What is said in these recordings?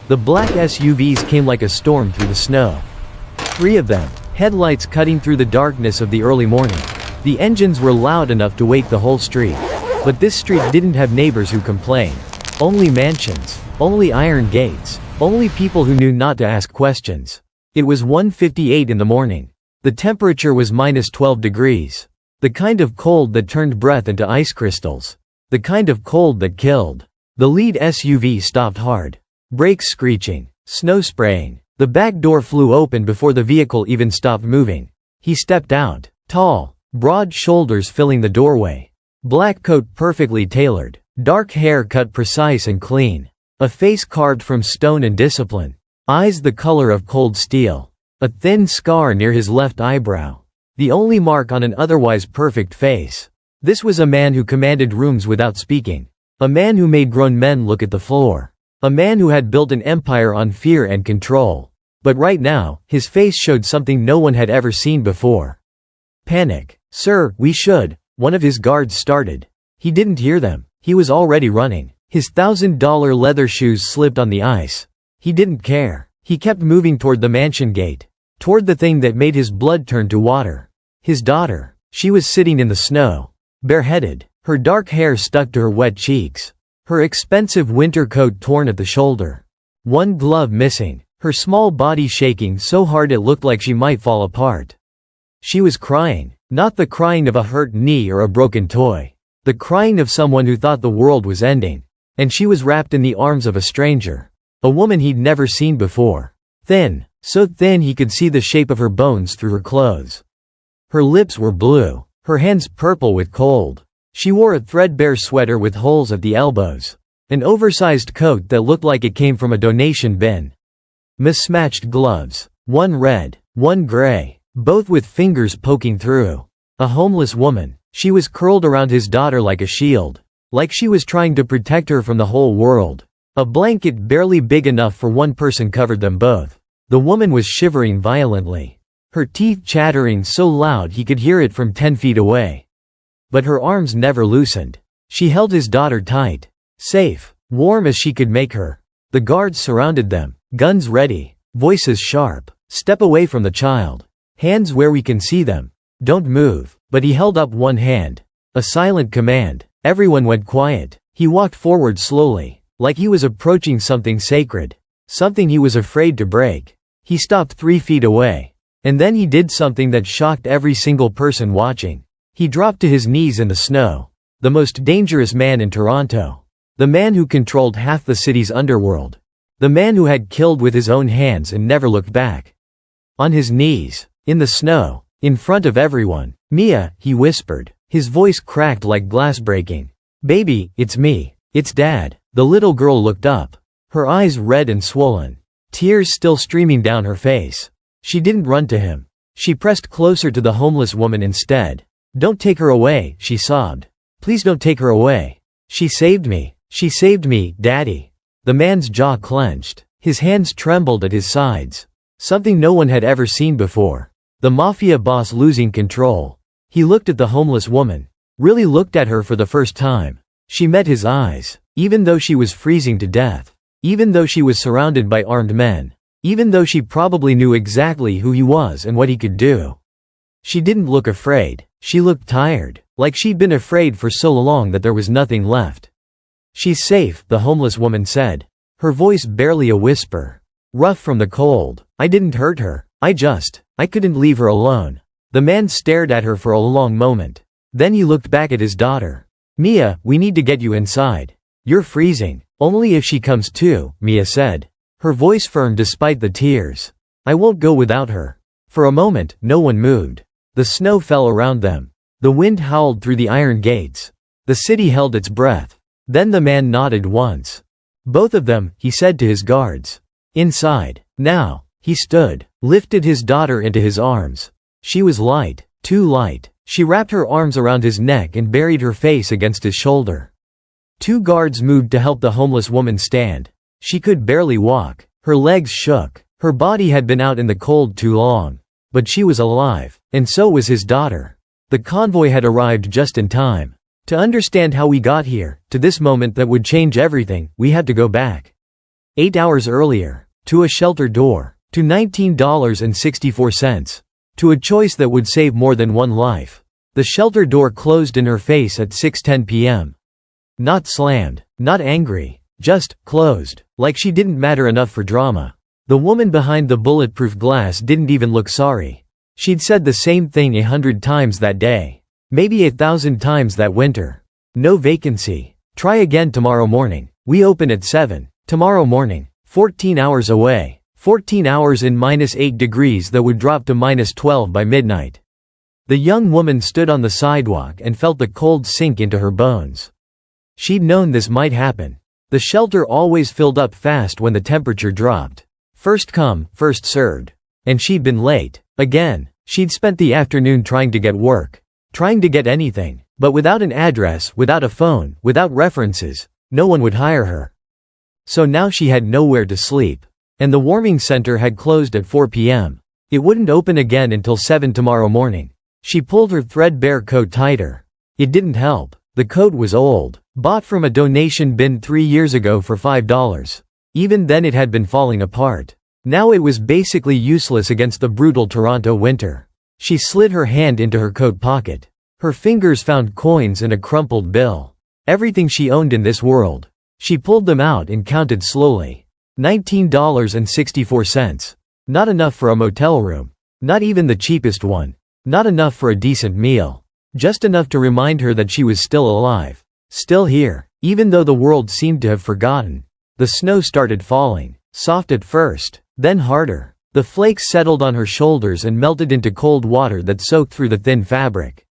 The black SUVs came like a storm through the snow. 3 of them, headlights cutting through the darkness of the early morning. The engines were loud enough to wake the whole street. But this street didn't have neighbors who complained. Only mansions. Only iron gates. Only people who knew not to ask questions. It was 1:58 in the morning. The temperature was -12 degrees. The kind of cold that turned breath into ice crystals. The kind of cold that killed. The lead SUV stopped hard. Brakes screeching. Snow spraying. The back door flew open before the vehicle even stopped moving. He stepped out. Tall. Broad shoulders filling the doorway. Black coat perfectly tailored. Dark hair cut precise and clean. A face carved from stone and discipline. Eyes the color of cold steel. A thin scar near his left eyebrow. The only mark on an otherwise perfect face. This was a man who commanded rooms without speaking. A man who made grown men look at the floor. A man who had built an empire on fear and control. But right now, his face showed something no one had ever seen before. Panic. "Sir, we should," one of his guards started. He didn't hear them. He was already running. His $1,000 leather shoes slipped on the ice. He didn't care. He kept moving toward the mansion gate. Toward the thing that made his blood turn to water. His daughter. She was sitting in the snow. Bareheaded. Her dark hair stuck to her wet cheeks. Her expensive winter coat torn at the shoulder. One glove missing. Her small body shaking so hard it looked like she might fall apart. She was crying. Not the crying of a hurt knee or a broken toy. The crying of someone who thought the world was ending. And she was wrapped in the arms of a stranger. A woman he'd never seen before. Thin. So thin he could see the shape of her bones through her clothes. Her lips were blue. Her hands purple with cold. She wore a threadbare sweater with holes at the elbows. An oversized coat that looked like it came from a donation bin. Mismatched gloves. One red, one gray. Both with fingers poking through. A homeless woman. She was curled around his daughter like a shield. Like she was trying to protect her from the whole world. A blanket barely big enough for one person covered them both. The woman was shivering violently. Her teeth chattering so loud he could hear it from 10 feet away. But her arms never loosened. She held his daughter tight. Safe. Warm as she could make her. The guards surrounded them. Guns ready. Voices sharp. Step away from the child. Hands where we can see them. Don't move. But he held up one hand. A silent command. Everyone went quiet. He walked forward slowly. Like he was approaching something sacred. Something he was afraid to break. He stopped 3 feet away. And then he did something that shocked every single person watching. He dropped to his knees in the snow. The most dangerous man in Toronto. The man who controlled half the city's underworld. The man who had killed with his own hands and never looked back. On his knees. In the snow. In front of everyone. "Mia," he whispered. His voice cracked like glass breaking. "Baby, it's me. It's Dad." The little girl looked up. Her eyes red and swollen. Tears still streaming down her face. She didn't run to him. She pressed closer to the homeless woman instead. "Don't take her away," she sobbed. "Please don't take her away. She saved me. She saved me, Daddy." The man's jaw clenched. His hands trembled at his sides. Something no one had ever seen before. The Mafia boss losing control. He looked at the homeless woman. Really looked at her for the first time. She met his eyes. Even though she was freezing to death. Even though she was surrounded by armed men. Even though she probably knew exactly who he was and what he could do. She didn't look afraid. She looked tired. Like she'd been afraid for so long that there was nothing left. "She's safe," the homeless woman said. Her voice barely a whisper. Rough from the cold. "I didn't hurt her. I couldn't leave her alone." The man stared at her for a long moment. Then he looked back at his daughter. "Mia, we need to get you inside. You're freezing." "Only if she comes too," Mia said. Her voice firm despite the tears. "I won't go without her." For a moment, no one moved. The snow fell around them. The wind howled through the iron gates. The city held its breath. Then the man nodded once. "Both of them," he said to his guards. "Inside. Now." He stood, lifted his daughter into his arms. She was light, too light. She wrapped her arms around his neck and buried her face against his shoulder. 2 guards moved to help the homeless woman stand. She could barely walk. Her legs shook. Her body had been out in the cold too long. But she was alive. And so was his daughter. The convoy had arrived just in time. To understand how we got here, to this moment that would change everything, we had to go back. 8 hours earlier. To a shelter door. To $19.64. To a choice that would save more than one life. The shelter door closed in her face at 6:10 p.m. Not slammed. Not angry. Just closed. Like she didn't matter enough for drama. The woman behind the bulletproof glass didn't even look sorry. She'd said the same thing 100 times that day. Maybe 1,000 times that winter. No vacancy. Try again tomorrow morning. We open at 7. Tomorrow morning. 14 hours away. 14 hours in -8 degrees that would drop to -12 by midnight. The young woman stood on the sidewalk and felt the cold sink into her bones. She'd known this might happen. The shelter always filled up fast when the temperature dropped. First come, first served. And she'd been late. Again. She'd spent the afternoon trying to get work. Trying to get anything. But without an address, without a phone, without references, no one would hire her. So now she had nowhere to sleep. And the warming center had closed at 4 p.m. It wouldn't open again until 7 tomorrow morning. She pulled her threadbare coat tighter. It didn't help. The coat was old. Bought from a donation bin 3 years ago for $5. Even then it had been falling apart. Now it was basically useless against the brutal Toronto winter. She slid her hand into her coat pocket. Her fingers found coins and a crumpled bill. Everything she owned in this world. She pulled them out and counted slowly. $19.64. Not enough for a motel room. Not even the cheapest one. Not enough for a decent meal. Just enough to remind her that she was still alive. Still here, even though the world seemed to have forgotten. The snow started falling. Soft at first, then harder. The flakes settled on her shoulders and melted into cold water that soaked through the thin fabric.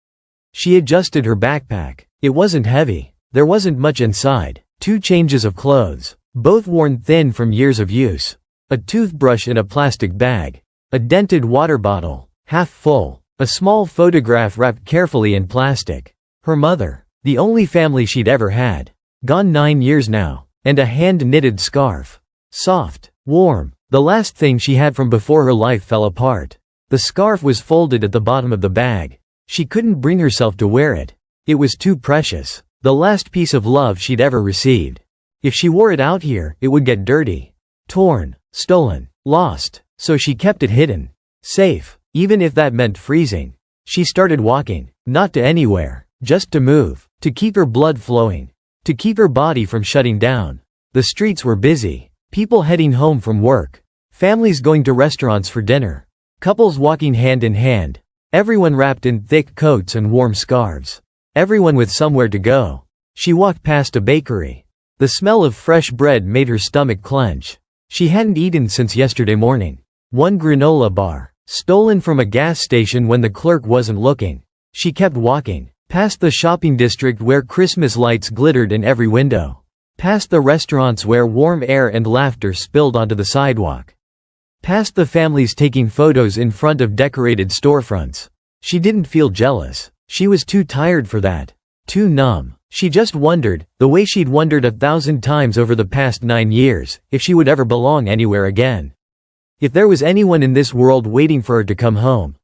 She adjusted her backpack. It wasn't heavy. There wasn't much inside. 2 changes of clothes, both worn thin from years of use. A toothbrush in a plastic bag. A dented water bottle, half full. A small photograph wrapped carefully in plastic. Her mother, the only family she'd ever had. Gone 9 years now. And a hand-knitted scarf. Soft, warm, the last thing she had from before her life fell apart. The scarf was folded at the bottom of the bag. She couldn't bring herself to wear it. It was too precious. The last piece of love she'd ever received. If she wore it out here, it would get dirty. Torn, stolen, lost, so she kept it hidden. Safe, even if that meant freezing. She started walking, not to anywhere, just to move, to keep her blood flowing, to keep her body from shutting down. The streets were busy. People heading home from work. Families going to restaurants for dinner. Couples walking hand in hand. Everyone wrapped in thick coats and warm scarves. Everyone with somewhere to go. She walked past a bakery. The smell of fresh bread made her stomach clench. She hadn't eaten since yesterday morning. One granola bar, stolen from a gas station when the clerk wasn't looking. She kept walking, past the shopping district where Christmas lights glittered in every window. Past the restaurants where warm air and laughter spilled onto the sidewalk. Past the families taking photos in front of decorated storefronts. She didn't feel jealous. She was too tired for that. Too numb. She just wondered, the way she'd wondered 1,000 times over the past 9 years, if she would ever belong anywhere again. If there was anyone in this world waiting for her to come home.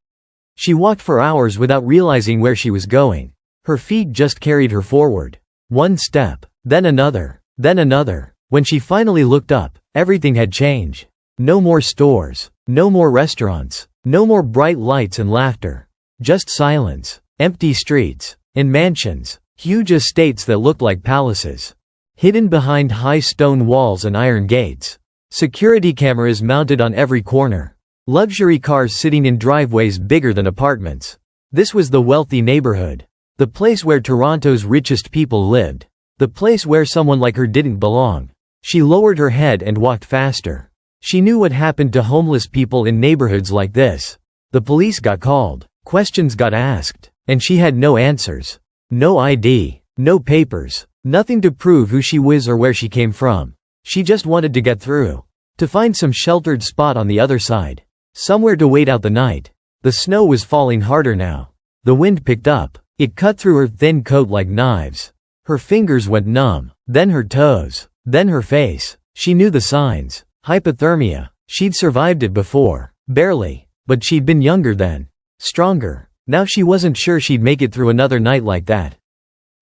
She walked for hours without realizing where she was going. Her feet just carried her forward. One step, then another, then another. When she finally looked up, everything had changed. No more stores, no more restaurants, no more bright lights and laughter. Just silence, empty streets, and mansions, huge estates that looked like palaces. Hidden behind high stone walls and iron gates. Security cameras mounted on every corner. Luxury cars sitting in driveways bigger than apartments. This was the wealthy neighborhood. The place where Toronto's richest people lived. The place where someone like her didn't belong. She lowered her head and walked faster. She knew what happened to homeless people in neighborhoods like this. The police got called. Questions got asked. And she had no answers. No ID. No papers. Nothing to prove who she was or where she came from. She just wanted to get through. To find some sheltered spot on the other side. Somewhere to wait out the night. The snow was falling harder now. The wind picked up. It cut through her thin coat like knives. Her fingers went numb. Then her toes. Then her face. She knew the signs. Hypothermia. She'd survived it before. Barely. But she'd been younger then. Stronger. Now she wasn't sure she'd make it through another night like that.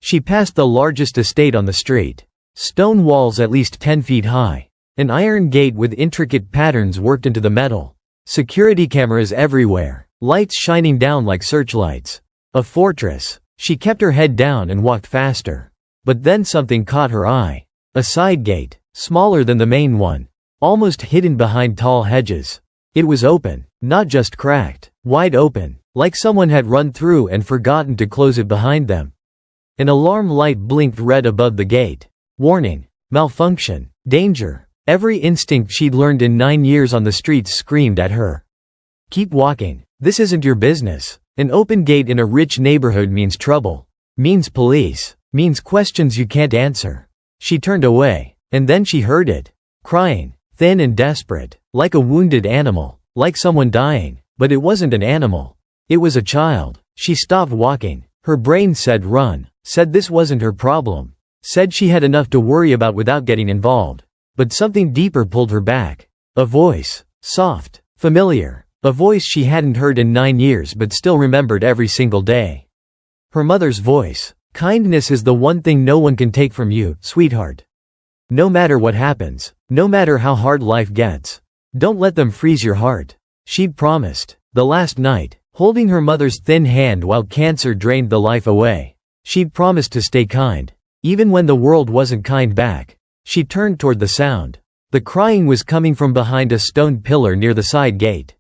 She passed the largest estate on the street. Stone walls at least 10 feet high. An iron gate with intricate patterns worked into the metal. Security cameras everywhere, lights shining down like searchlights. A fortress. She kept her head down and walked faster. But then something caught her eye. A side gate, smaller than the main one, almost hidden behind tall hedges. It was open, not just cracked, wide open, like someone had run through and forgotten to close it behind them. An alarm light blinked red above the gate. Warning, malfunction, danger. Every instinct she'd learned in 9 years on the streets screamed at her. Keep walking, this isn't your business. An open gate in a rich neighborhood means trouble, means police, means questions you can't answer. She turned away, and then she heard it. Crying, thin and desperate, like a wounded animal, like someone dying, but it wasn't an animal. It was a child. She stopped walking. Her brain said run, said this wasn't her problem, said she had enough to worry about without getting involved. But something deeper pulled her back. A voice, soft, familiar, a voice she hadn't heard in 9 years but still remembered every single day. Her mother's voice. Kindness is the one thing no one can take from you, sweetheart. No matter what happens, no matter how hard life gets, don't let them freeze your heart. She'd promised. The last night, holding her mother's thin hand while cancer drained the life away. She'd promised to stay kind, even when the world wasn't kind back. She turned toward the sound. The crying was coming from behind a stone pillar near the side gate.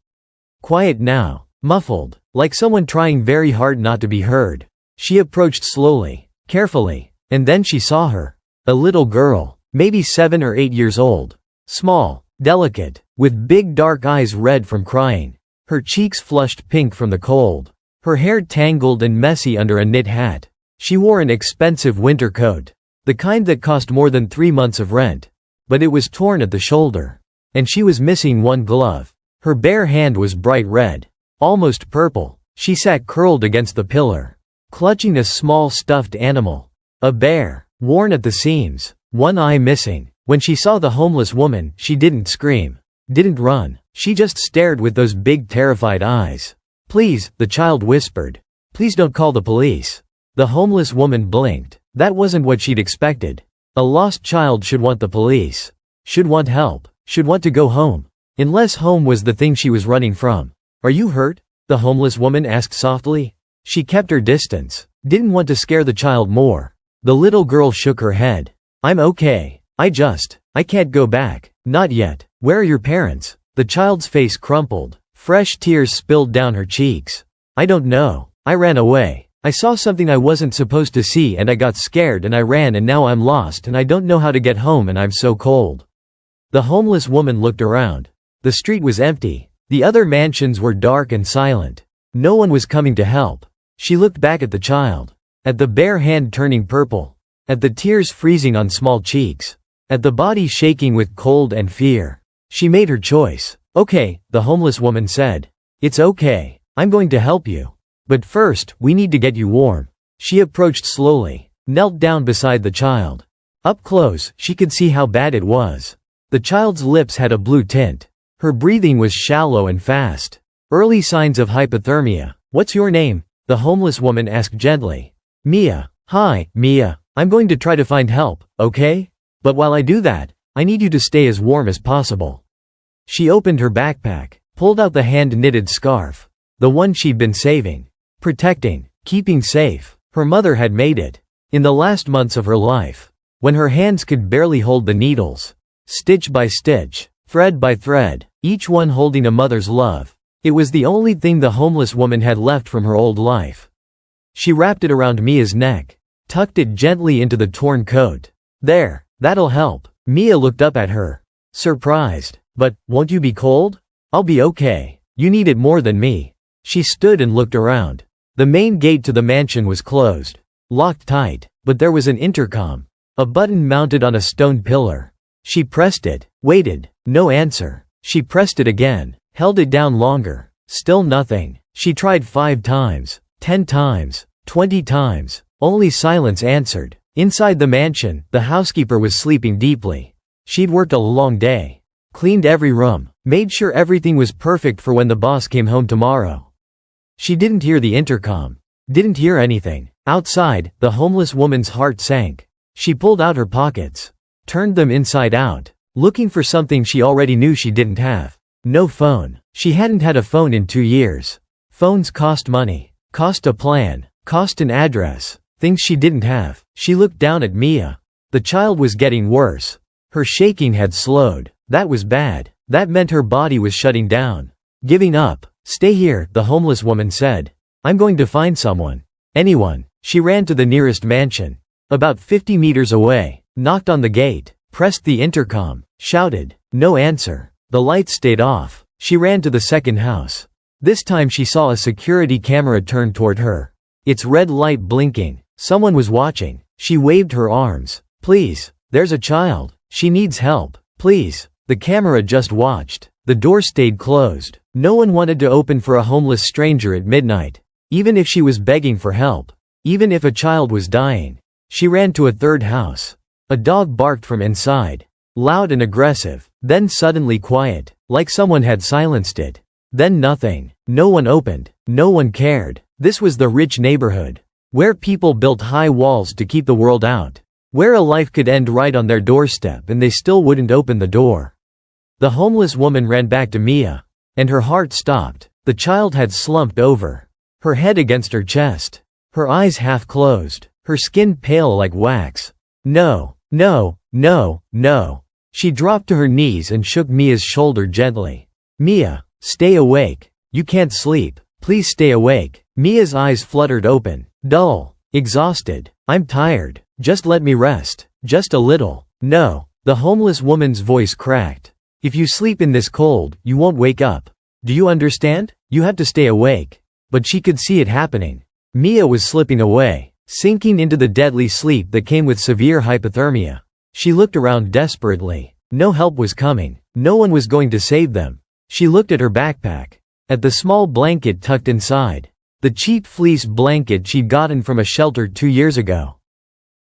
Quiet now, muffled, like someone trying very hard not to be heard. She approached slowly, carefully, and then she saw her. A little girl, maybe 7 or 8 years old. Small, delicate, with big dark eyes red from crying. Her cheeks flushed pink from the cold. Her hair tangled and messy under a knit hat. She wore an expensive winter coat. The kind that cost more than 3 months of rent. But it was torn at the shoulder. And she was missing one glove. Her bare hand was bright red. Almost purple. She sat curled against the pillar, clutching a small stuffed animal. A bear, worn at the seams, one eye missing. When she saw the homeless woman, she didn't scream, didn't run. She just stared with those big terrified eyes. Please, the child whispered. Please don't call the police. The homeless woman blinked. That wasn't what she'd expected. A lost child should want the police. Should want help. Should want to go home. Unless home was the thing she was running from. Are you hurt? The homeless woman asked softly. She kept her distance. Didn't want to scare the child more. The little girl shook her head. I'm okay. I can't go back. Not yet. Where are your parents? The child's face crumpled. Fresh tears spilled down her cheeks. I don't know. I ran away. I saw something I wasn't supposed to see and I got scared and I ran and now I'm lost and I don't know how to get home and I'm so cold. The homeless woman looked around. The street was empty. The other mansions were dark and silent. No one was coming to help. She looked back at the child. At the bare hand turning purple. At the tears freezing on small cheeks. At the body shaking with cold and fear. She made her choice. Okay, the homeless woman said. It's okay. I'm going to help you. But first, we need to get you warm. She approached slowly, knelt down beside the child. Up close, she could see how bad it was. The child's lips had a blue tint. Her breathing was shallow and fast. Early signs of hypothermia. What's your name? The homeless woman asked gently. Mia. Hi, Mia. I'm going to try to find help, okay? But while I do that, I need you to stay as warm as possible. She opened her backpack, pulled out the hand-knitted scarf. The one she'd been saving. Protecting, keeping safe. Her mother had made it. In the last months of her life. When her hands could barely hold the needles. Stitch by stitch, thread by thread, each one holding a mother's love. It was the only thing the homeless woman had left from her old life. She wrapped it around Mia's neck. Tucked it gently into the torn coat. There, that'll help. Mia looked up at her. Surprised. But, won't you be cold? I'll be okay. You need it more than me. She stood and looked around. The main gate to the mansion was closed. Locked tight. But there was an intercom. A button mounted on a stone pillar. She pressed it. Waited. No answer. She pressed it again. Held it down longer. Still nothing. She tried 5 times. 10 times. 20 times. Only silence answered. Inside the mansion, the housekeeper was sleeping deeply. She'd worked a long day. Cleaned every room. Made sure everything was perfect for when the boss came home tomorrow. She didn't hear the intercom. Didn't hear anything. Outside, the homeless woman's heart sank. She pulled out her pockets. Turned them inside out. looking for something she already knew she didn't have. No phone. She hadn't had a phone in 2 years. Phones cost money, cost a plan, cost an address, things she didn't have. She looked down at Mia. The child was getting worse. Her shaking had slowed. That was bad. That meant her body was shutting down. Giving up. Stay here, the homeless woman said. I'm going to find someone. Anyone. She ran to the nearest mansion. About 50 meters away. Knocked on the gate. Pressed the intercom. Shouted. No answer. The lights stayed off. She ran to the second house. This time she saw a security camera turned toward her. Its red light blinking. Someone was watching. She waved her arms. Please. There's a child. She needs help. Please. The camera just watched. The door stayed closed. No one wanted to open for a homeless stranger at midnight. Even if she was begging for help. Even if a child was dying. She ran to a third house. A dog barked from inside. Loud and aggressive. Then suddenly quiet. Like someone had silenced it. Then nothing. No one opened. No one cared. This was the rich neighborhood. Where people built high walls to keep the world out. Where a life could end right on their doorstep and they still wouldn't open the door. The homeless woman ran back to Mia. And her heart stopped. The child had slumped over. Her head against her chest. Her eyes half closed. Her skin pale like wax. No, no, no, no. She dropped to her knees and shook Mia's shoulder gently. Mia, stay awake. You can't sleep. Please stay awake. Mia's eyes fluttered open. Dull. Exhausted. I'm tired. Just let me rest. Just a little. No. The homeless woman's voice cracked. If you sleep in this cold, you won't wake up. Do you understand? You have to stay awake. But she could see it happening. Mia was slipping away, sinking into the deadly sleep that came with severe hypothermia. She looked around desperately. No help was coming. No one was going to save them. She looked at her backpack. At the small blanket tucked inside. The cheap fleece blanket she'd gotten from a shelter 2 years ago.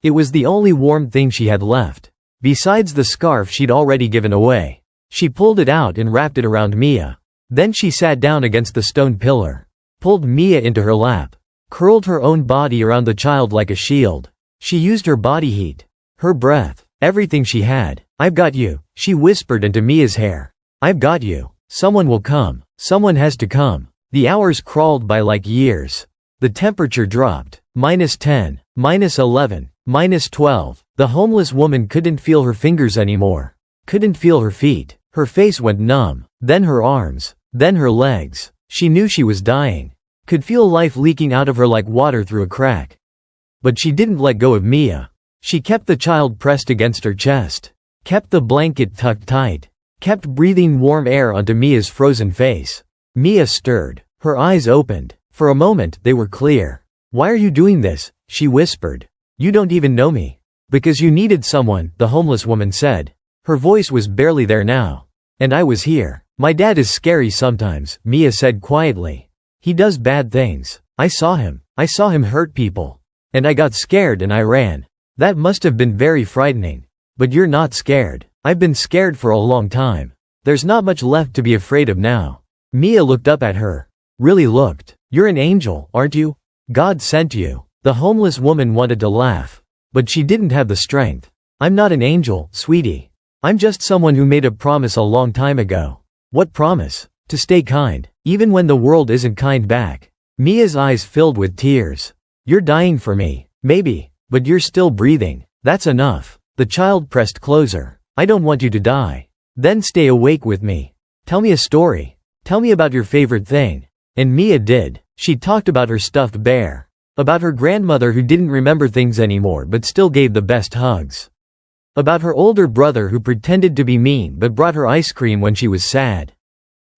It was the only warm thing she had left. Besides the scarf she'd already given away. She pulled it out and wrapped it around Mia. Then she sat down against the stone pillar. Pulled Mia into her lap. Curled her own body around the child like a shield. She used her body heat. Her breath. Everything she had. I've got you, she whispered into Mia's hair. I've got you. Someone will come. Someone has to come. The hours crawled by like years. The temperature dropped. -10, -11, -12. The homeless woman couldn't feel her fingers anymore. Couldn't feel her feet. Her face went numb. Then her arms. Then her legs. She knew she was dying. Could feel life leaking out of her like water through a crack. But she didn't let go of Mia. She kept the child pressed against her chest. Kept the blanket tucked tight. Kept breathing warm air onto Mia's frozen face. Mia stirred. Her eyes opened. For a moment, they were clear. Why are you doing this? She whispered. You don't even know me. Because you needed someone, the homeless woman said. Her voice was barely there now. And I was here. My dad is scary sometimes, Mia said quietly. He does bad things. I saw him. I saw him hurt people. And I got scared and I ran. That must have been very frightening. But you're not scared. I've been scared for a long time. There's not much left to be afraid of now. Mia looked up at her. Really looked. You're an angel, aren't you? God sent you. The homeless woman wanted to laugh. But she didn't have the strength. I'm not an angel, sweetie. I'm just someone who made a promise a long time ago. What promise? To stay kind, even when the world isn't kind back. Mia's eyes filled with tears. You're dying for me, maybe, but you're still breathing. That's enough. The child pressed closer. I don't want you to die. Then stay awake with me. Tell me a story. Tell me about your favorite thing. And Mia did. She talked about her stuffed bear. About her grandmother who didn't remember things anymore but still gave the best hugs. About her older brother who pretended to be mean but brought her ice cream when she was sad.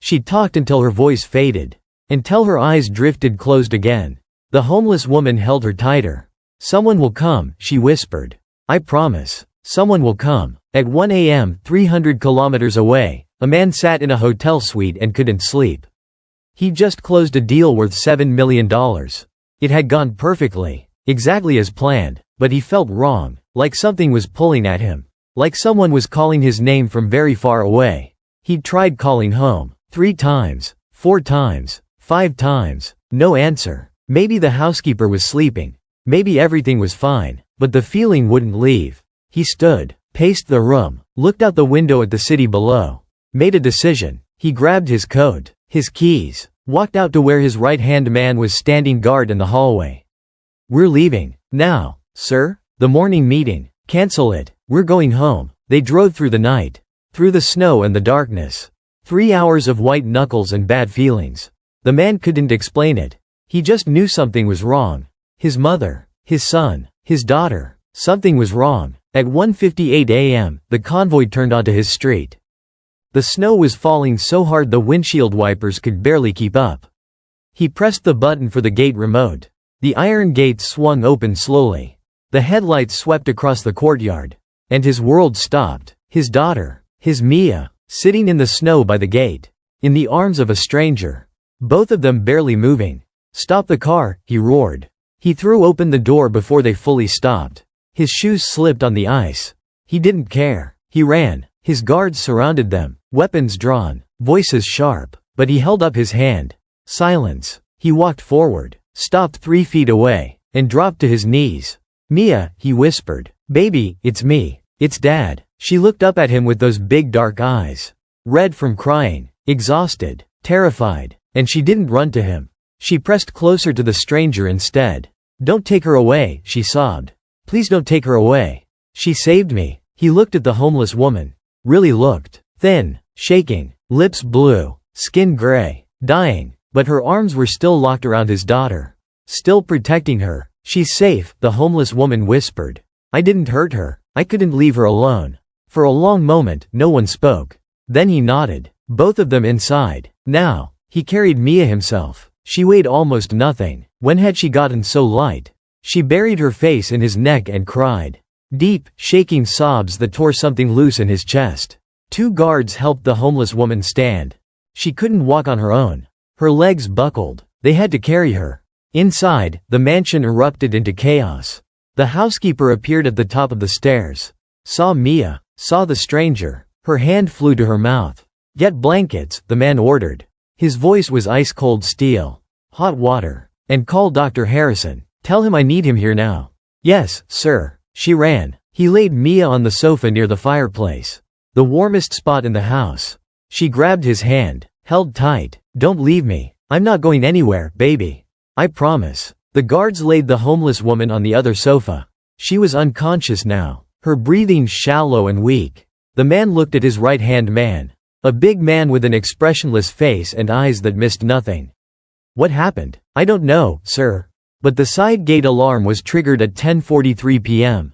She talked until her voice faded. Until her eyes drifted closed again. The homeless woman held her tighter. Someone will come, she whispered. I promise. Someone will come. At 1 a.m., 300 kilometers away, a man sat in a hotel suite and couldn't sleep. He just closed a deal worth $7 million. It had gone perfectly, exactly as planned, but he felt wrong, like something was pulling at him. Like someone was calling his name from very far away. He'd tried calling home, 3 times, 4 times, 5 times, no answer. Maybe the housekeeper was sleeping. Maybe everything was fine, but the feeling wouldn't leave. He stood, paced the room, looked out the window at the city below. Made a decision. He grabbed his coat, his keys, walked out to where his right-hand man was standing guard in the hallway. "We're leaving. Now, sir? The morning meeting. Cancel it. We're going home." They drove through the night. Through the snow and the darkness. 3 hours of white knuckles and bad feelings. The man couldn't explain it. He just knew something was wrong. His mother, his son, his daughter. Something was wrong. At 1:58 a.m., the convoy turned onto his street. The snow was falling so hard the windshield wipers could barely keep up. He pressed the button for the gate remote. The iron gate swung open slowly. The headlights swept across the courtyard. And his world stopped. His daughter, his Mia, sitting in the snow by the gate. In the arms of a stranger. Both of them barely moving. "Stop the car," he roared. He threw open the door before they fully stopped. His shoes slipped on the ice. He didn't care. He ran. His guards surrounded them, weapons drawn, voices sharp. But he held up his hand. Silence. He walked forward, stopped 3 feet away, and dropped to his knees. "Mia," he whispered. "Baby, it's me. It's Dad." She looked up at him with those big dark eyes. Red from crying, exhausted, terrified. And she didn't run to him. She pressed closer to the stranger instead. "Don't take her away," she sobbed. "Please don't take her away. She saved me." He looked at the homeless woman. Really looked. Thin, shaking, lips blue, skin gray, dying. But her arms were still locked around his daughter. Still protecting her. "She's safe," the homeless woman whispered. "I didn't hurt her. I couldn't leave her alone." For a long moment, no one spoke. Then he nodded. Both of them inside. Now, he carried Mia himself. She weighed almost nothing. When had she gotten so light? She buried her face in his neck and cried. Deep, shaking sobs that tore something loose in his chest. 2 guards helped the homeless woman stand. She couldn't walk on her own. Her legs buckled. They had to carry her. Inside, the mansion erupted into chaos. The housekeeper appeared at the top of the stairs. Saw Mia. Saw the stranger. Her hand flew to her mouth. "Get blankets," the man ordered. His voice was ice-cold steel. "Hot water. And call Dr. Harrison. Tell him I need him here now." "Yes, sir." She ran. He laid Mia on the sofa near the fireplace. The warmest spot in the house. She grabbed his hand, held tight. "Don't leave me. I'm not going anywhere, baby. I promise." The guards laid the homeless woman on the other sofa. She was unconscious now, her breathing shallow and weak. The man looked at his right-hand man. A big man with an expressionless face and eyes that missed nothing. "What happened?" "I don't know, sir. But the side gate alarm was triggered at 10:43 p.m.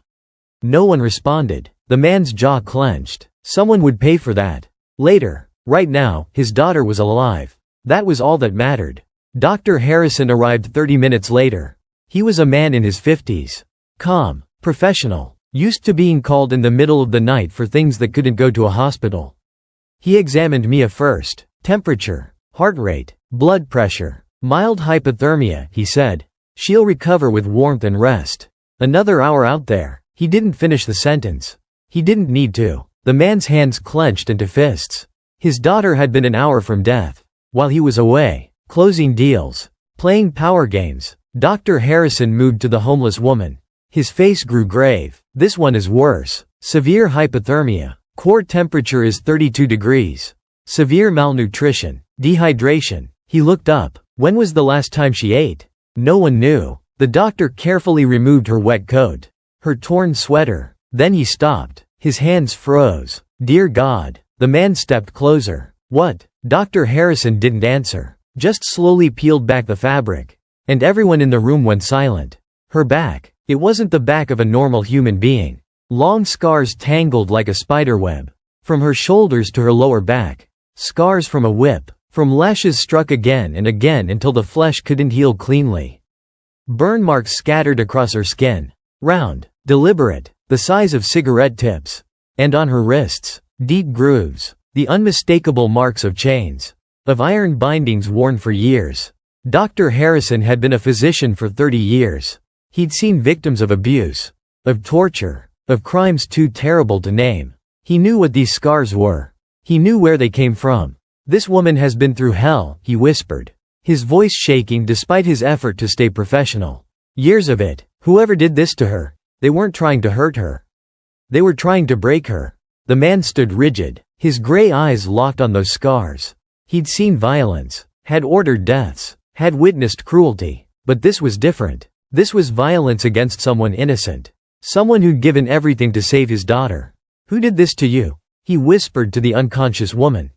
No one responded. The man's jaw clenched. Someone would pay for that. Later. Right now, his daughter was alive. That was all that mattered. Dr. Harrison arrived 30 minutes later. He was a man in his 50s. Calm, professional, used to being called in the middle of the night for things that couldn't go to a hospital. He examined Mia first. Temperature, heart rate, blood pressure, mild hypothermia, he said. "She'll recover with warmth and rest." Another hour out there. He didn't finish the sentence. He didn't need to. The man's hands clenched into fists. His daughter had been an hour from death. While he was away, closing deals, playing power games, Dr. Harrison moved to the homeless woman. His face grew grave. "This one is worse. Severe hypothermia. Core temperature is 32 degrees. Severe malnutrition. Dehydration." He looked up. When was the last time she ate? No one knew. The doctor carefully removed her wet coat, her torn sweater. Then he stopped. His hands froze. "Dear God." The man stepped closer. "What?" Dr. Harrison didn't answer, just slowly peeled back the fabric. And everyone in the room went silent. Her back. It wasn't the back of a normal human being. Long scars tangled like a spiderweb. From her shoulders to her lower back. Scars from a whip. From lashes struck again and again until the flesh couldn't heal cleanly. Burn marks scattered across her skin. Round, deliberate, the size of cigarette tips. And on her wrists, deep grooves. The unmistakable marks of chains. Of iron bindings worn for years. Dr. Harrison had been a physician for 30 years. He'd seen victims of abuse. Of torture. Of crimes too terrible to name. He knew what these scars were. He knew where they came from. "This woman has been through hell," he whispered. His voice shaking despite his effort to stay professional. "Years of it. Whoever did this to her, they weren't trying to hurt her. They were trying to break her." The man stood rigid, his gray eyes locked on those scars. He'd seen violence, had ordered deaths, had witnessed cruelty. But this was different. This was violence against someone innocent. Someone who'd given everything to save his daughter. "Who did this to you?" he whispered to the unconscious woman.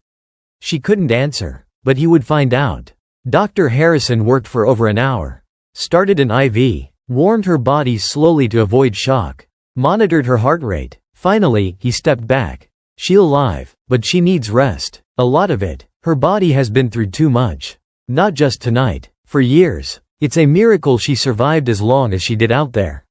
She couldn't answer, but he would find out. Dr. Harrison worked for over an hour. Started an IV, warmed her body slowly to avoid shock, monitored her heart rate. Finally, he stepped back. "She's alive, but she needs rest. A lot of it. Her body has been through too much. Not just tonight. For years. It's a miracle she survived as long as she did out there."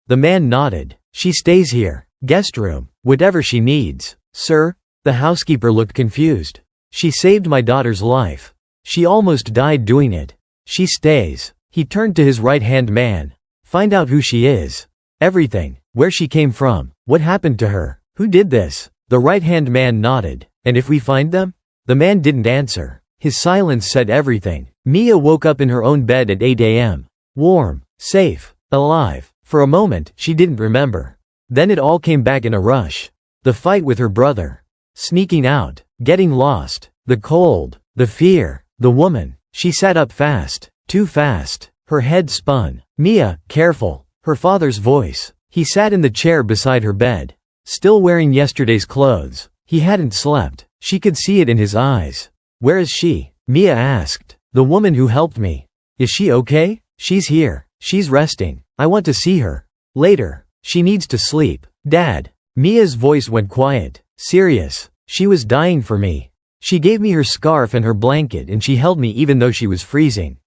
The man nodded. "She stays here. Guest room. Whatever she needs." "Sir?" The housekeeper looked confused. "She saved my daughter's life. She almost died doing it. She stays." He turned to his right-hand man. "Find out who she is. Everything. Where she came from. What happened to her. Who did this?" The right-hand man nodded. "And if we find them?" The man didn't answer. His silence said everything. Mia woke up in her own bed at 8 a.m. Warm, safe, alive. For a moment, she didn't remember. Then it all came back in a rush. The fight with her brother. Sneaking out. Getting lost. The cold. The fear. The woman. She sat up fast. Too fast. Her head spun. "Mia, careful." Her father's voice. He sat in the chair beside her bed. Still wearing yesterday's clothes. He hadn't slept. She could see it in his eyes. "Where is she?" Mia asked. "The woman who helped me." "Is she okay?" "She's here. She's resting. I want to see her. Later. She needs to sleep." "Dad." Mia's voice went quiet. Serious. "She was dying for me. She gave me her scarf and her blanket and she held me even though she was freezing.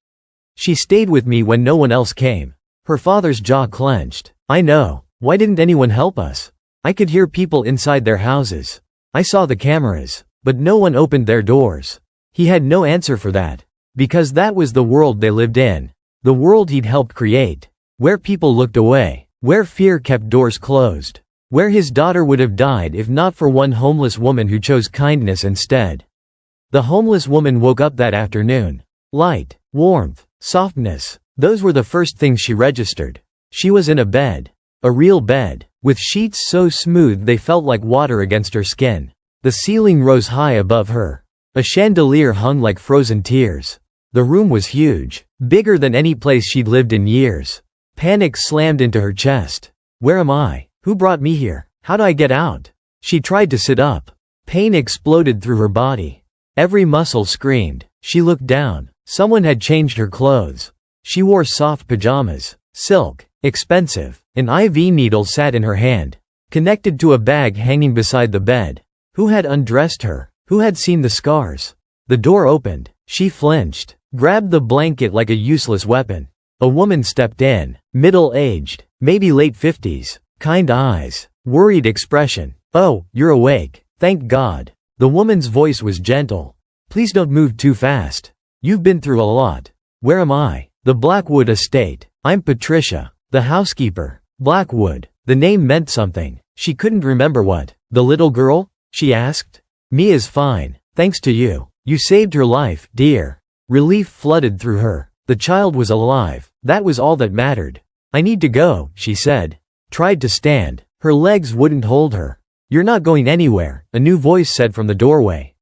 She stayed with me when no one else came." Her father's jaw clenched. "I know. Why didn't anyone help us? I could hear people inside their houses. I saw the cameras. But no one opened their doors." He had no answer for that. Because that was the world they lived in. The world he'd helped create. Where people looked away. Where fear kept doors closed. Where his daughter would have died if not for one homeless woman who chose kindness instead. The homeless woman woke up that afternoon. Light, warmth, softness. Those were the first things she registered. She was in a bed. A real bed. With sheets so smooth they felt like water against her skin. The ceiling rose high above her. A chandelier hung like frozen tears. The room was huge. Bigger than any place she'd lived in years. Panic slammed into her chest. "Where am I? Who brought me here? How do I get out?" She tried to sit up. Pain exploded through her body. Every muscle screamed. She looked down. Someone had changed her clothes. She wore soft pajamas. Silk. Expensive. An IV needle sat in her hand. Connected to a bag hanging beside the bed. Who had undressed her? Who had seen the scars? The door opened. She flinched. Grabbed the blanket like a useless weapon. A woman stepped in. Middle-aged. Maybe late 50s. Kind eyes. Worried expression. "Oh, you're awake. Thank God." The woman's voice was gentle. "Please don't move too fast. You've been through a lot." "Where am I?" "The Blackwood estate. I'm Patricia. The housekeeper." Blackwood. The name meant something. She couldn't remember what. "The little girl?" she asked. "Mia's fine. Thanks to you. You saved her life, dear." Relief flooded through her. The child was alive. That was all that mattered. "I need to go," she said. Tried to stand. Her legs wouldn't hold her. "You're not going anywhere," a new voice said from the doorway.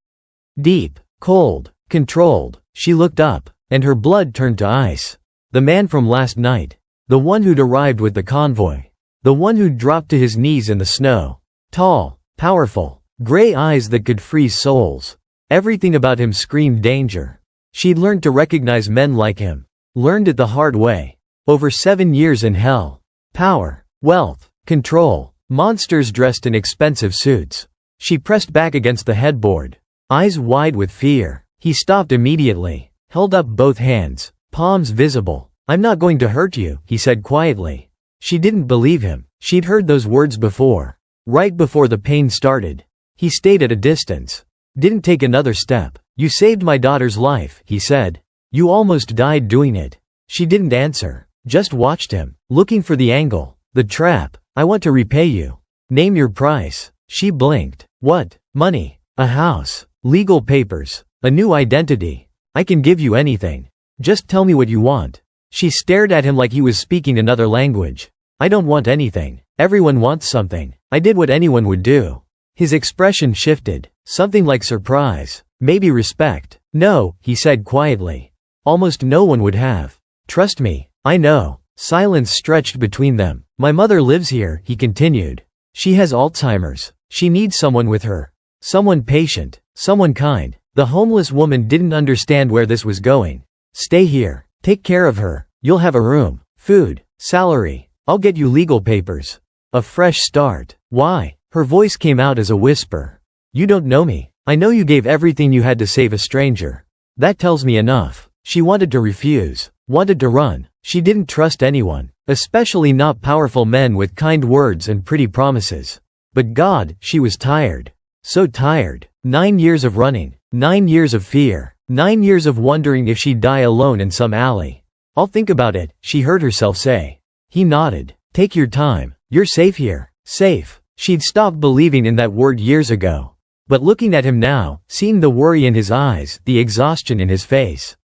Deep, cold, controlled. She looked up, and her blood turned to ice. The man from last night. The one who'd arrived with the convoy. The one who'd dropped to his knees in the snow. Tall, powerful, gray eyes that could freeze souls. Everything about him screamed danger. She'd learned to recognize men like him. Learned it the hard way. Over 7 years in hell. Power, wealth, control, monsters dressed in expensive suits. She pressed back against the headboard. Eyes wide with fear. He stopped immediately. Held up both hands. Palms visible. "I'm not going to hurt you," he said quietly. She didn't believe him. She'd heard those words before. Right before the pain started. He stayed at a distance. Didn't take another step. "You saved my daughter's life," he said. "You almost died doing it." She didn't answer. Just watched him. Looking for the angle. The trap. "I want to repay you. Name your price." She blinked. "What? Money? A house? Legal papers? A new identity? I can give you anything. Just tell me what you want." She stared at him like he was speaking another language. "I don't want anything. Everyone wants something. I did what anyone would do." His expression shifted. Something like surprise. Maybe respect. No, he said quietly. Almost no one would have. Trust me. I know. Silence stretched between them. My mother lives here, he continued. She has Alzheimer's. She needs someone with her. Someone patient. Someone kind. The homeless woman didn't understand where this was going. Stay here. Take care of her. You'll have a room, food, salary. I'll get you legal papers. A fresh start. Why? Her voice came out as a whisper. You don't know me. I know you gave everything you had to save a stranger. That tells me enough. She wanted to refuse. Wanted to run. She didn't trust anyone. Especially not powerful men with kind words and pretty promises. But God, she was tired. So tired. 9 years of running. 9 years of fear. 9 years of wondering if she'd die alone in some alley. I'll think about it, she heard herself say. He nodded. Take your time. You're safe here. Safe. She'd stopped believing in that word years ago. But looking at him now, seeing the worry in his eyes, the exhaustion in his face.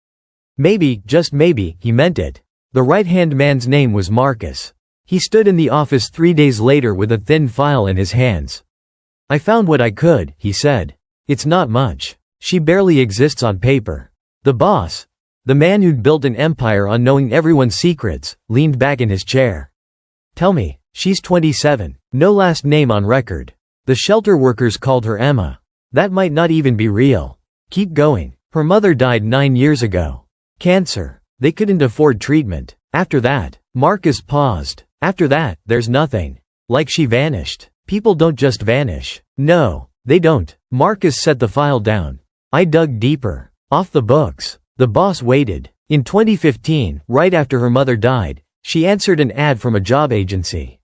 Maybe, just maybe, he meant it. The right-hand man's name was Marcus. He stood in the office 3 days later with a thin file in his hands. I found what I could, he said. It's not much. She barely exists on paper. The boss, the man who'd built an empire on knowing everyone's secrets, leaned back in his chair. Tell me, she's 27, no last name on record. The shelter workers called her Emma. That might not even be real. Keep going. Her mother died 9 years ago. Cancer. They couldn't afford treatment. After that, Marcus paused. After that, there's nothing. Like she vanished. People don't just vanish. No, they don't. Marcus set the file down. I dug deeper. Off the books. The boss waited. In 2015, right after her mother died, she answered an ad from a job agency.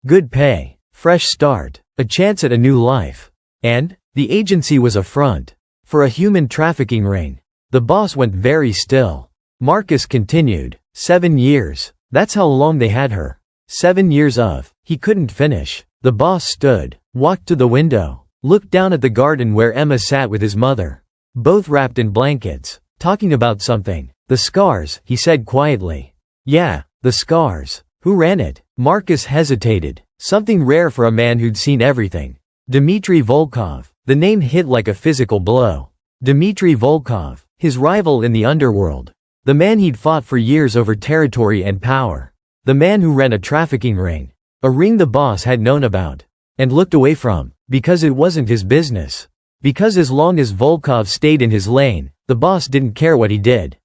Good pay. Fresh start. A chance at a new life. And? The agency was a front. For a human trafficking ring. The boss went very still. Marcus continued. 7 years. That's how long they had her. 7 years of. He couldn't finish. The boss stood. Walked to the window. Looked down at the garden where Emma sat with his mother. Both wrapped in blankets. Talking about something. The scars, he said quietly. Yeah, the scars. Who ran it? Marcus hesitated. Something rare for a man who'd seen everything. Dmitry Volkov. The name hit like a physical blow. Dmitry Volkov. His rival in the underworld. The man he'd fought for years over territory and power. The man who ran a trafficking ring. A ring the boss had known about. And looked away from. Because it wasn't his business. Because as long as Volkov stayed in his lane, the boss didn't care what he did.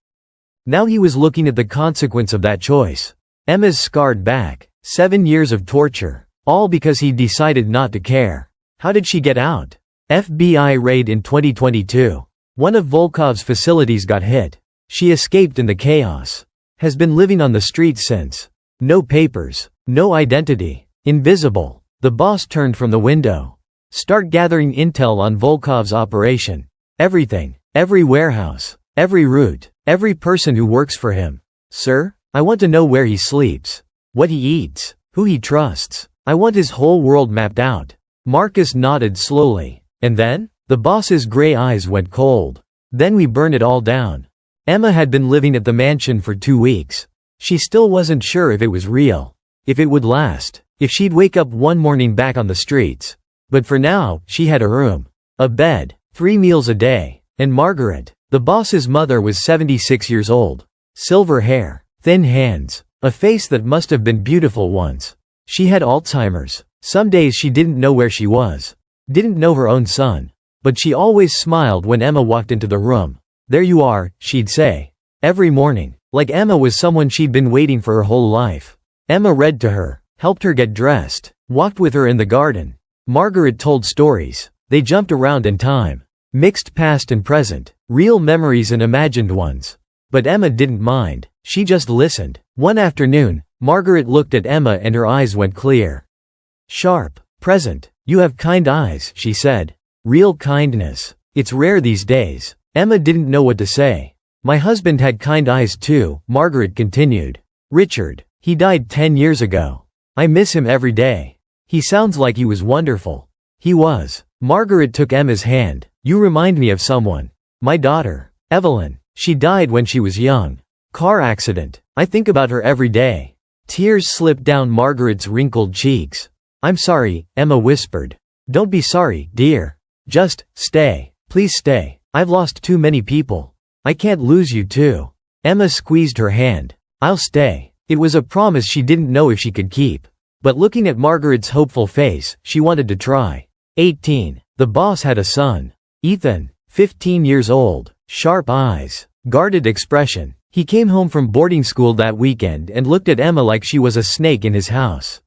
Now he was looking at the consequence of that choice. Emma's scarred back. 7 years of torture. All because he decided not to care. How did she get out? FBI raid in 2022. One of Volkov's facilities got hit. She escaped in the chaos. Has been living on the streets since. No papers. No identity. Invisible. The boss turned from the window. Start gathering intel on Volkov's operation. Everything. Every warehouse. Every route. Every person who works for him. Sir, I want to know where he sleeps. What he eats. Who he trusts. I want his whole world mapped out. Marcus nodded slowly. And then? The boss's gray eyes went cold. Then we burn it all down. Emma had been living at the mansion for 2 weeks. She still wasn't sure if it was real. If it would last. If she'd wake up one morning back on the streets. But for now, she had a room. A bed. 3 meals a day. And Margaret, the boss's mother, was 76 years old. Silver hair. Thin hands. A face that must have been beautiful once. She had Alzheimer's. Some days she didn't know where she was. Didn't know her own son. But she always smiled when Emma walked into the room. There you are, she'd say. Every morning. Like Emma was someone she'd been waiting for her whole life. Emma read to her. Helped her get dressed. Walked with her in the garden. Margaret told stories. They jumped around in time. Mixed past and present. Real memories and imagined ones. But Emma didn't mind. She just listened. One afternoon, Margaret looked at Emma and her eyes went clear. Sharp. Present. You have kind eyes, she said. Real kindness. It's rare these days. Emma didn't know what to say. My husband had kind eyes too, Margaret continued. Richard. He died 10 years ago. I miss him every day. He sounds like he was wonderful. He was. Margaret took Emma's hand. You remind me of someone. My daughter. Evelyn. She died when she was young. Car accident. I think about her every day. Tears slipped down Margaret's wrinkled cheeks. I'm sorry, Emma whispered. Don't be sorry, dear. Just stay. Please stay. I've lost too many people. I can't lose you too. Emma squeezed her hand. I'll stay. It was a promise she didn't know if she could keep. But looking at Margaret's hopeful face, she wanted to try. 18. The boss had a son. Ethan, 15 years old, sharp eyes, guarded expression. He came home from boarding school that weekend and looked at Emma like she was a snake in his house.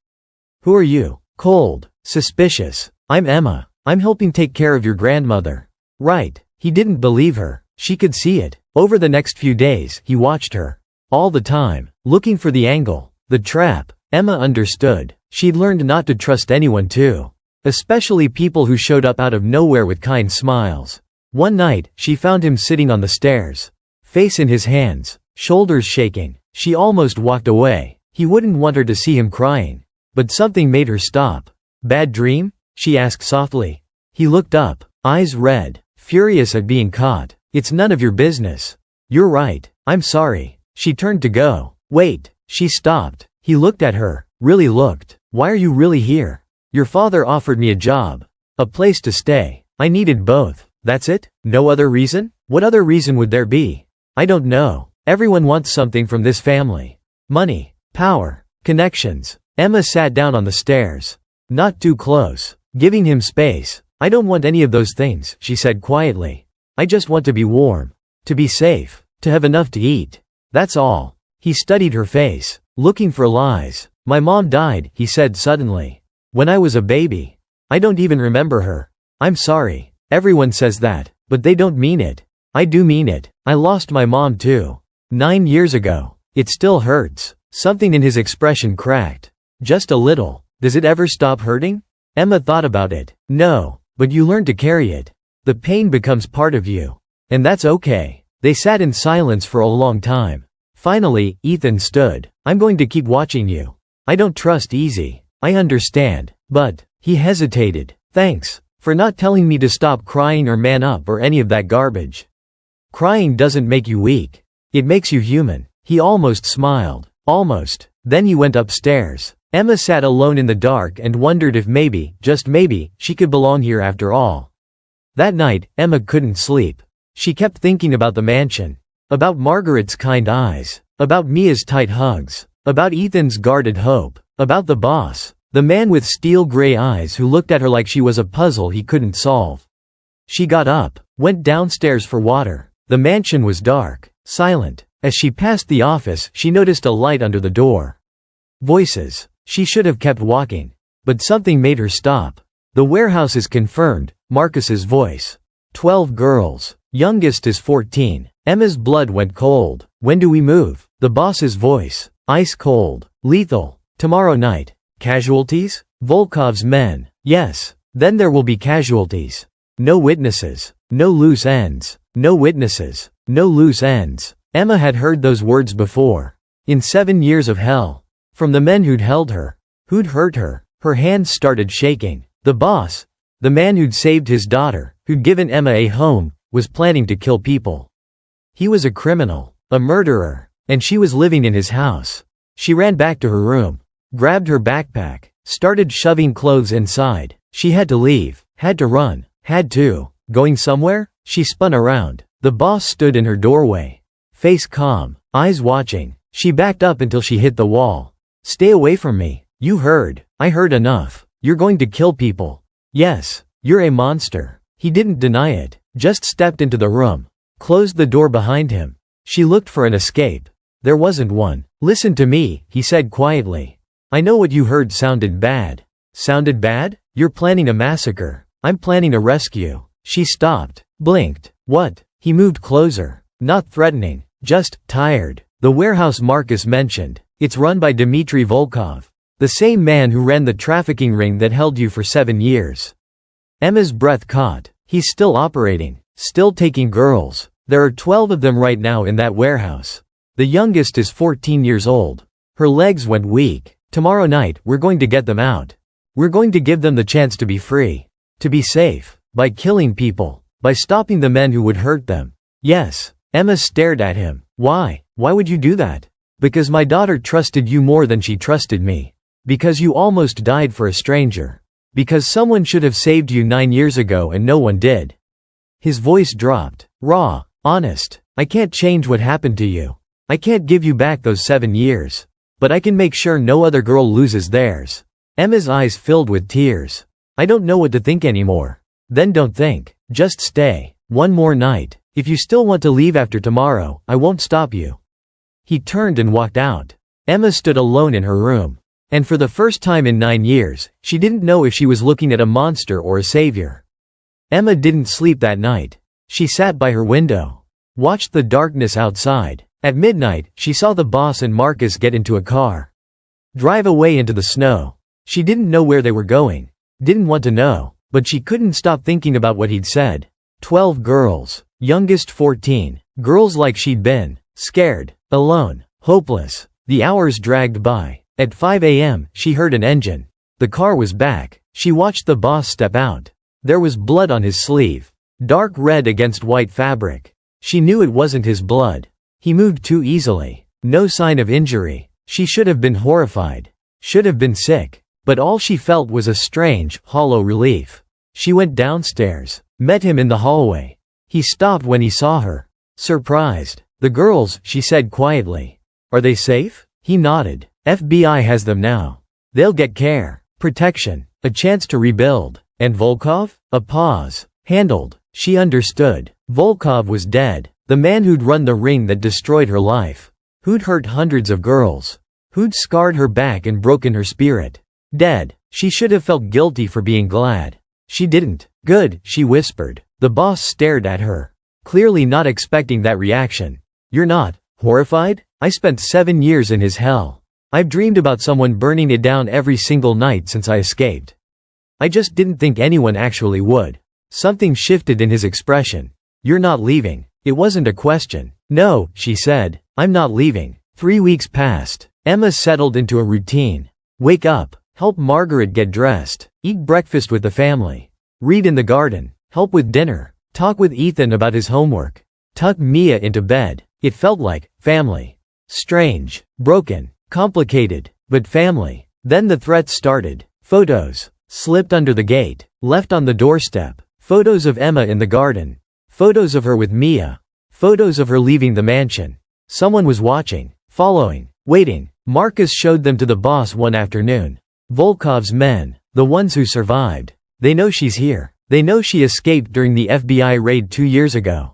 Who are you? Cold, suspicious. I'm Emma. I'm helping take care of your grandmother. Right. He didn't believe her. She could see it. Over the next few days, he watched her. All the time, looking for the angle, the trap. Emma understood. She'd learned not to trust anyone too. Especially people who showed up out of nowhere with kind smiles. One night, she found him sitting on the stairs. Face in his hands, shoulders shaking. She almost walked away. He wouldn't want her to see him crying. But something made her stop. Bad dream? She asked softly. He looked up, eyes red, furious at being caught. It's none of your business. You're right. I'm sorry. She turned to go. Wait. She stopped. He looked at her. Really looked. Why are you really here? Your father offered me a job. A place to stay. I needed both. That's it? No other reason? What other reason would there be? I don't know. Everyone wants something from this family. Money. Power. Connections. Emma sat down on the stairs. Not too close. Giving him space. I don't want any of those things, she said quietly. I just want to be warm. To be safe. To have enough to eat. That's all. He studied her face, looking for lies. My mom died, he said suddenly. When I was a baby. I don't even remember her. I'm sorry. Everyone says that, but they don't mean it. I do mean it. I lost my mom too. 9 years ago. It still hurts. Something in his expression cracked. Just a little. Does it ever stop hurting? Emma thought about it. No, but you learn to carry it. The pain becomes part of you. And that's okay. They sat in silence for a long time. Finally, Ethan stood. I'm going to keep watching you. I don't trust Easy. I understand. But, he hesitated. Thanks. For not telling me to stop crying or man up or any of that garbage. Crying doesn't make you weak. It makes you human. He almost smiled. Almost. Then he went upstairs. Emma sat alone in the dark and wondered if maybe, just maybe, she could belong here after all. That night, Emma couldn't sleep. She kept thinking about the mansion. About Margaret's kind eyes. About Mia's tight hugs. About Ethan's guarded hope. About the boss. The man with steel gray eyes who looked at her like she was a puzzle he couldn't solve. She got up, went downstairs for water. The mansion was dark, silent. As she passed the office, she noticed a light under the door. Voices. She should have kept walking. But something made her stop. The warehouse is confirmed, Marcus's voice. 12 girls. Youngest is 14. Emma's blood went cold. When do we move? The boss's voice. Ice cold. Lethal. Tomorrow night. Casualties? Volkov's men. Yes. Then there will be casualties. No witnesses. No loose ends. No witnesses. No loose ends. Emma had heard those words before. In 7 years of hell. From the men who'd held her. Who'd hurt her. Her hands started shaking. The boss. The man who'd saved his daughter, who'd given Emma a home, was planning to kill people. He was a criminal. A murderer. And she was living in his house. She ran back to her room. Grabbed her backpack. Started shoving clothes inside. She had to leave. Had to run. Had to. Going somewhere? She spun around. The boss stood in her doorway. Face calm. Eyes watching. She backed up until she hit the wall. Stay away from me. You heard. I heard enough. You're going to kill people. Yes. You're a monster. He didn't deny it. Just stepped into the room. Closed the door behind him. She looked for an escape. There wasn't one. Listen to me, he said quietly. I know what you heard sounded bad. Sounded bad? You're planning a massacre. I'm planning a rescue. She stopped. Blinked. What? He moved closer. Not threatening. Just tired. The warehouse Marcus mentioned. It's run by Dmitry Volkov. The same man who ran the trafficking ring that held you for 7 years. Emma's breath caught. He's still operating. Still taking girls. There are 12 of them right now in that warehouse. The youngest is 14 years old. Her legs went weak. Tomorrow night, we're going to get them out. We're going to give them the chance to be free. To be safe. By killing people. By stopping the men who would hurt them. Yes. Emma stared at him. Why? Why would you do that? Because my daughter trusted you more than she trusted me. Because you almost died for a stranger. Because someone should have saved you 9 years ago and no one did. His voice dropped. Raw. Honest. I can't change what happened to you. I can't give you back those 7 years. But I can make sure no other girl loses theirs. Emma's eyes filled with tears. I don't know what to think anymore. Then don't think. Just stay. One more night. If you still want to leave after tomorrow, I won't stop you. He turned and walked out. Emma stood alone in her room. And for the first time in 9 years, she didn't know if she was looking at a monster or a savior. Emma didn't sleep that night. She sat by her window. Watched the darkness outside. At midnight, she saw the boss and Marcus get into a car. Drive away into the snow. She didn't know where they were going. Didn't want to know. But she couldn't stop thinking about what he'd said. 12 girls. Youngest 14. Girls like she'd been. Scared. Alone. Hopeless. The hours dragged by. At 5 a.m., she heard an engine. The car was back. She watched the boss step out. There was blood on his sleeve. Dark red against white fabric. She knew it wasn't his blood. He moved too easily. No sign of injury. She should have been horrified. Should have been sick. But all she felt was a strange, hollow relief. She went downstairs. Met him in the hallway. He stopped when he saw her. Surprised. The girls, she said quietly. Are they safe? He nodded. FBI has them now. They'll get care. Protection. A chance to rebuild. And Volkov? A pause. Handled. She understood. Volkov was dead. The man who'd run the ring that destroyed her life. Who'd hurt hundreds of girls. Who'd scarred her back and broken her spirit. Dead. She should have felt guilty for being glad. She didn't. Good, she whispered. The boss stared at her. Clearly not expecting that reaction. You're not horrified? I spent 7 years in his hell. I've dreamed about someone burning it down every single night since I escaped. I just didn't think anyone actually would. Something shifted in his expression. You're not leaving. It wasn't a question. No, she said. I'm not leaving. 3 weeks passed. Emma settled into a routine. Wake up. Help Margaret get dressed. Eat breakfast with the family. Read in the garden. Help with dinner. Talk with Ethan about his homework. Tuck Mia into bed. It felt like family. Strange. Broken. Complicated. But family. Then the threats started. Photos. Slipped under the gate. Left on the doorstep. Photos of Emma in the garden. Photos of her with Mia. Photos of her leaving the mansion. Someone was watching. Following. Waiting. Marcus showed them to the boss one afternoon. Volkov's men. The ones who survived. They know she's here. They know she escaped during the FBI raid 2 years ago.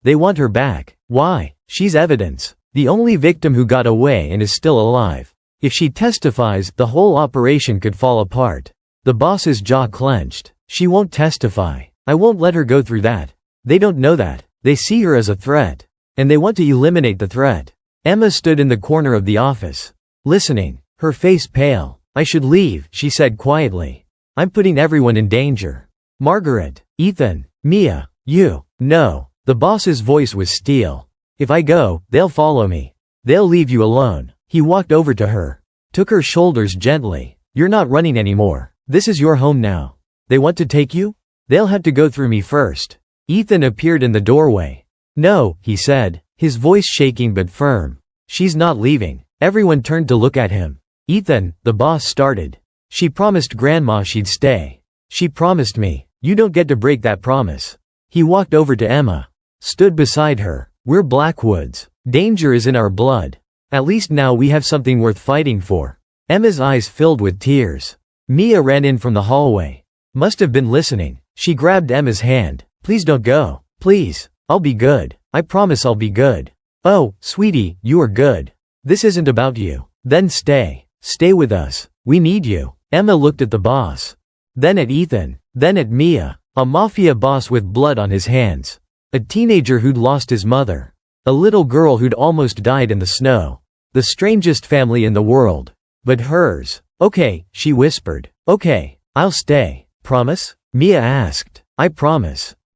They want her back. Why? She's evidence. The only victim who got away and is still alive. If she testifies, the whole operation could fall apart. The boss's jaw clenched. She won't testify. I won't let her go through that. They don't know that. They see her as a threat. And they want to eliminate the threat. Emma stood in the corner of the office. Listening. Her face pale. I should leave, she said quietly. I'm putting everyone in danger. Margaret. Ethan. Mia. You. No. The boss's voice was steel. If I go, they'll follow me. They'll leave you alone. He walked over to her. Took her shoulders gently. You're not running anymore. This is your home now. They want to take you? They'll have to go through me first. Ethan appeared in the doorway. No, he said, his voice shaking but firm. She's not leaving. Everyone turned to look at him. Ethan, the boss started. She promised Grandma she'd stay. She promised me. You don't get to break that promise. He walked over to Emma. Stood beside her. We're Blackwoods. Danger is in our blood. At least now we have something worth fighting for. Emma's eyes filled with tears. Mia ran in from the hallway. Must have been listening. She grabbed Emma's hand. Please don't go. Please. I'll be good. I promise I'll be good. Oh, sweetie, you are good. This isn't about you. Then stay. Stay with us. We need you. Emma looked at the boss. Then at Ethan. Then at Mia. A mafia boss with blood on his hands. A teenager who'd lost his mother. A little girl who'd almost died in the snow. The strangest family in the world. But hers. Okay, she whispered. Okay, I'll stay. Promise? Mia asked. I promise.